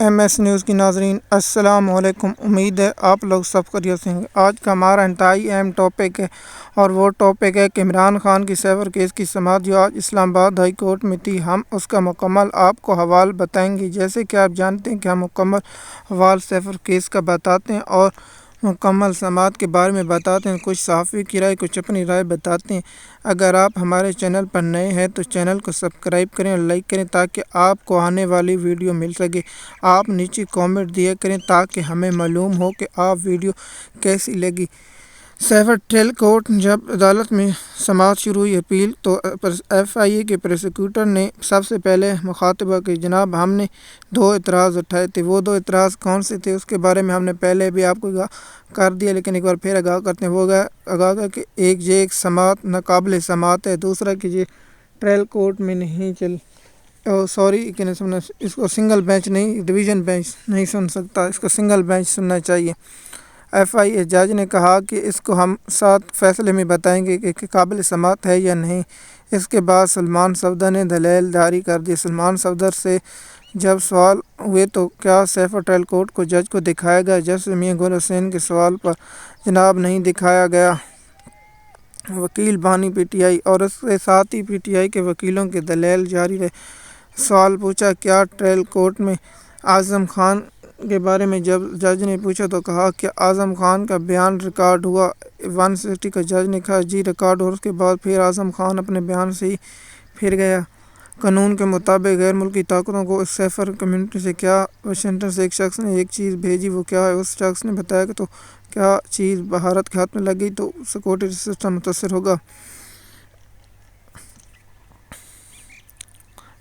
M S news کی ناظرین السلام علیکم۔ امید ہے آپ لوگ سب خیریت سے ہیں۔ آج کا ہمارا انتہائی اہم ٹاپک ہے اور وہ ٹاپک ہے کہ عمران خان کی سیفر کیس کی سماعت جو آج اسلام آباد ہائی کورٹ میں تھی۔ ہم اس کا مکمل آپ کو حوال بتائیں گے۔ جیسے کہ آپ جانتے ہیں کہ ہم مکمل حوال سیفر کیس کا بتاتے ہیں اور مکمل سماعت کے بارے میں بتاتے ہیں، کچھ صحافی کی رائے، کچھ اپنی رائے بتاتے ہیں۔ اگر آپ ہمارے چینل پر نئے ہیں تو چینل کو سبسکرائب کریں اور لائک کریں تاکہ آپ کو آنے والی ویڈیو مل سکے۔ آپ نیچے کامنٹ دیا کریں تاکہ ہمیں معلوم ہو کہ آپ ویڈیو کیسی لگی۔ سیفر ٹرائل کورٹ جب عدالت میں سماعت شروع ہوئی اپیل تو ایف آئی اے کے پروسیکیوٹر نے سب سے پہلے مخاطبہ کہ جناب ہم نے 2 اعتراض اٹھائے تھے۔ وہ 2 اعتراض کون سے تھے اس کے بارے میں ہم نے پہلے بھی آپ کو کر دیا، لیکن ایک بار پھر آگاہ کرتے ہیں۔ وہ آگاہ کہ ایک سماعت ناقابل سماعت ہے، دوسرا کہ یہ ٹرائل کورٹ میں نہیں اس کو سنگل بینچ نہیں، ڈویژن بینچ نہیں سن سکتا، اس کو سنگل بینچ سننا چاہیے۔ ایف آئی اے جج نے کہا کہ اس کو ہم 7 فیصلے میں بتائیں گے کہ قابل سماعت ہے یا نہیں۔ اس کے بعد سلمان صفدر نے دلائل جاری کر دی۔ سلمان صفدر سے جب سوال ہوئے تو کیا سیفر ٹرائل کورٹ کو جج کو دکھایا گیا؟ جج میاں گل حسین کے سوال پر جناب نہیں دکھایا گیا۔ وکیل بانی پی ٹی آئی اور اس کے ساتھ ہی پی ٹی آئی کے وکیلوں کے دلائل جاری رہے۔ سوال پوچھا کیا ٹرائل کورٹ میں اعظم خان کے بارے میں جب جج نے پوچھا تو کہا کہ اعظم خان کا بیان ریکارڈ ہوا 160 کا۔ جج نے کہا جی ریکارڈ ہوا۔ اس کے بعد پھر اعظم خان اپنے بیان سے ہی پھر گیا۔ قانون کے مطابق غیر ملکی طاقتوں کو اس سیفر کمیونٹی سے کیا واشنگٹن سے ایک شخص نے ایک چیز بھیجی، وہ کیا ہے؟ اس شخص نے بتایا کہ تو کیا چیز بھارت کے ہاتھ میں لگ گئی تو سیکورٹی سسٹم متاثر ہوگا۔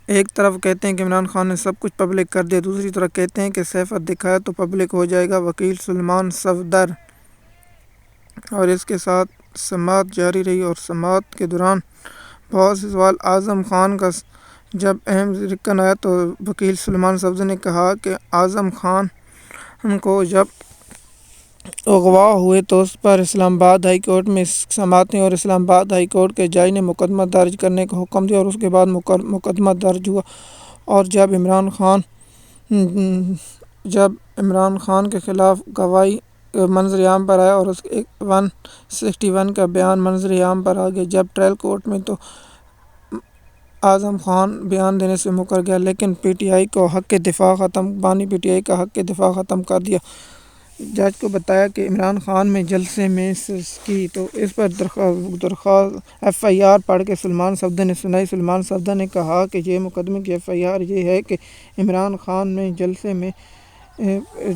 ایک طرف کہتے ہیں کہ عمران خان نے سب کچھ پبلک کر دیا، دوسری طرف کہتے ہیں کہ سیفر دکھایا تو پبلک ہو جائے گا۔ وکیل سلمان صفدر اور اس کے ساتھ سماعت جاری رہی اور سماعت کے دوران بہت سے سوال اعظم خان کا جب اہم رکن آیا تو وکیل سلمان صفدر نے کہا کہ اعظم خان کو جب اغوا ہوئے تو اس پر اسلام آباد ہائی کورٹ میں سماعتیں اور اسلام آباد ہائی کورٹ کے جج نے مقدمہ درج کرنے کا حکم دیا اور اس کے بعد مقدمہ درج ہوا۔ اور جب عمران خان کے خلاف گواہی منظر عام پر آیا اور اس 161 کا بیان منظر عام پر آ گیا جب ٹرائل کورٹ میں تو اعظم خان بیان دینے سے مکر گیا، لیکن پی ٹی آئی کو حق دفاع بانی پی ٹی آئی کا حق دفاع ختم کر دیا۔ جج کو بتایا کہ عمران خان میں جلسے میں کی تو اس پر درخواست ایف آئی آر پڑھ کے سلمان صفدر نے سنائی۔ سلمان صفدر نے کہا کہ یہ مقدمے کی ایف آئی آر یہ ہے کہ عمران خان نے جلسے میں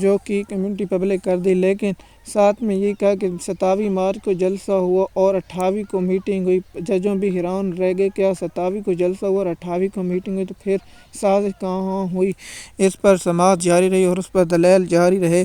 جو کی کمیونٹی پبلک کر دی، لیکن ساتھ میں یہ کہا کہ 27 مارچ کو جلسہ ہوا اور 28 کو میٹنگ ہوئی۔ ججوں بھی حیران رہ گئے، کیا 27 کو جلسہ ہوا اور 28 کو میٹنگ ہوئی تو پھر سازش کہاں ہوئی؟ اس پر سماعت جاری رہی اور اس پر دلائل جاری رہے۔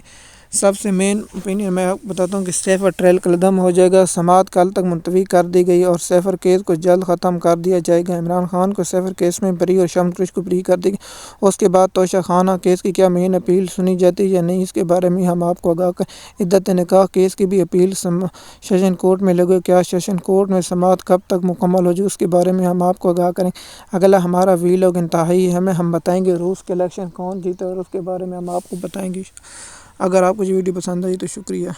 سب سے مین اوپینین میں آپ بتاتا ہوں کہ سیفر ٹرائل کل عدم ہو جائے گا۔ سماعت کل تک ملتوی کر دی گئی اور سیفر کیس کو جلد ختم کر دیا جائے گا۔ عمران خان کو سیفر کیس میں بری اور شمس قریشی کو بری کر دی گئی۔ اس کے بعد توشہ خانہ کیس کی کیا مین اپیل سنی جاتی ہے یا نہیں، اس کے بارے میں ہم آپ کو آگاہ کریں۔ عدت نکاح کیس کی بھی اپیل سیشن کورٹ میں لگے، کیا سیشن کورٹ میں سماعت کب تک مکمل ہو جائے اس کے بارے میں ہم آپ کو آگاہ کریں۔ اگلا ہمارا ویلاگ انتہائی اہم ہے، ہم بتائیں گے روس کے الیکشن کون جیتا اور اس کے بارے میں ہم آپ کو بتائیں گے۔ اگر آپ کو یہ ویڈیو پسند آئی تو شکریہ۔